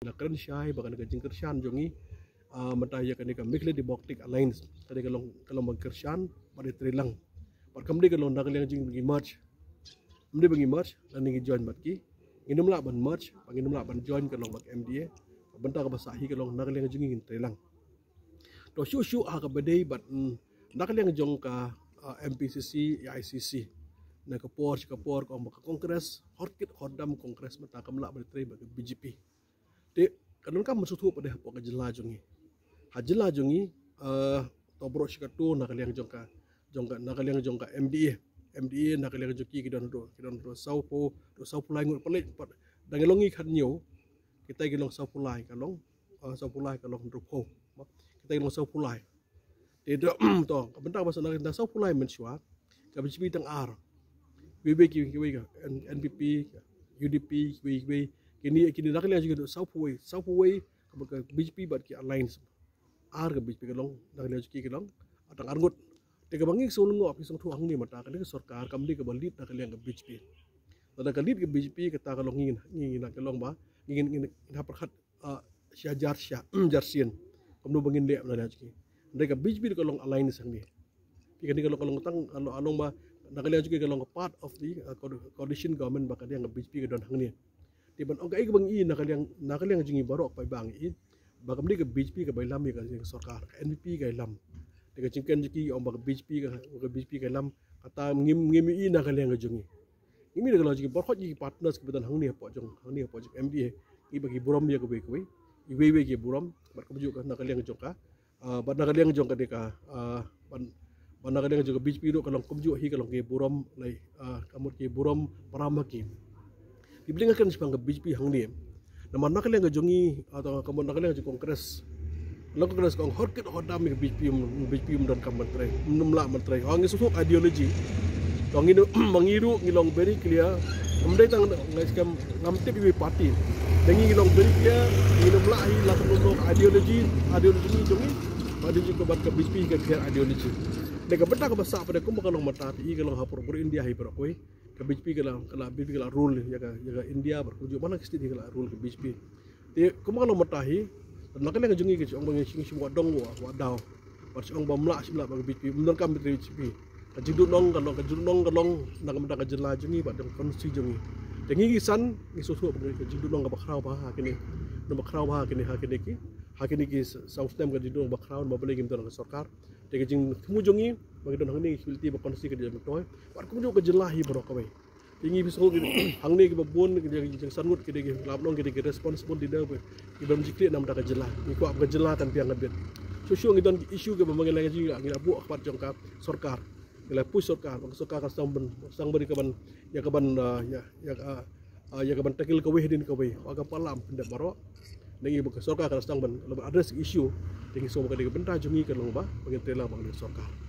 na Kershai baka na Jing Kershan jongi mataya kan ka Mikle di Baltic Alliance kadi kalong mag Kershan pada trilang par kamdi kalong nakalang jing bagi march kamdi bagi march dan ngi join matki inum la ban march pangin la ban join kalong mag MDA benta ka basahi kalong nakalang jing ngin trilang to shu ha ka badai bat nakalang jong ka MPCC ICC na ka por ko mag kongres horkit hodam kongres mata kamla pada tri bagi BJP de kanon kam musutu pada po ka jela jongi hajela jongi tobro shikatu nakaliang jongka nakaliang jongka MDA nakaliang joki kidon do saupo lai ngut pelik dangelongi khanyo kita gilong saupo lai kalong rupo kita gilong saupo lai de to bentar bahasa nak saupo lai mensua ka BJP tang ar WB ki NPP UDP kini nakaliang juga saupo way ka BJP bat ki alliance ar ka BJP kalong nakaliang joki kalong atang arngut tega bangi sulungo api song tuang ni mata kan sarkar kamdi ka balit nakaliang ka BJP tada kalit ka BJP kata kalong ngin na kalong ba ngin haperhat jarsian kamno bangin le na joki ndai ka BJP kalong alliance sang ni pikani kalong tang along ba nakaliang joki kalong part of the coalition government ba ka dia ka BJP ka don hang ni tiban ang kaig bang nakaliang jingi barok pa bang bagam di ke BJP ke bailam ka sarkar ka NPP ka lam tega cingkan jiki ang bag BJP ka lam kata ngimi nakaliang jingi ngimi de kalau jiki barhot jiki partners ke betan hang ni po jong MDA i bagi buram ya ke we iwe ke buram bar kebujuk nakaliang jongka ban nakaliang jongka deka ban nakaliang jongka BJP do kalau kebujuk hi kalau ke buram lai kamut ke buram paramaki dibilingakan sebang ke BJP hang ni nama nakaliang jongi atau kamu nakaliang jong kongres lang kongres kong horkit hodam ke BJP dan kamentrai menumla mentrai orang susuk ideologi orang ini mengiru ngilong very clear kemudian tang ngamtip ibu parti dengi ngilong very clear menumla hi lah menumla ideologi jongi pada juga bat ke BJP ke clear ideologi deka benda ka basa pada kumbang kalong mata ti kalong hapur India hi berokoi ke BJP kala BJP kala rule ya India berkujuk mana kesti kala rule ke BJP ti kumbang kalong mata hi nakale ka jungi ke ong bang sing sing wadong wa daw par ong bamla simla bang BJP mun kam BJP ka jidu nong kalong nak mata ka jela jungi ba dong konsi jungi dengi kisan ni susu bang ka jidu nong ka bakrau ba hakini no bakrau ba hakini ki sau stem ka jidu bakrau ba bele gim ka sarkar tega jing kumujongi bagi don hangni hilti ba konsi ke jam toy par kumujo ke jelahi bro kawai tingi bisol hangni ke babon ke jing sangut ke de labnong ke responsible di dawe ke bam jikli nam da ka jelah ni ko ab ka jelah tan piang ngebet so ngidon issue ke bamang lagi ji ngi abu akhbar jongka sarkar gila push sarkar ka sang beri kaban ya kaban takil kawai din kawai aga palam pendak baro nengi ba sarkar ka sang ban address issue tingi so ka de benta jongi ka long ba bagi tela bang sarkar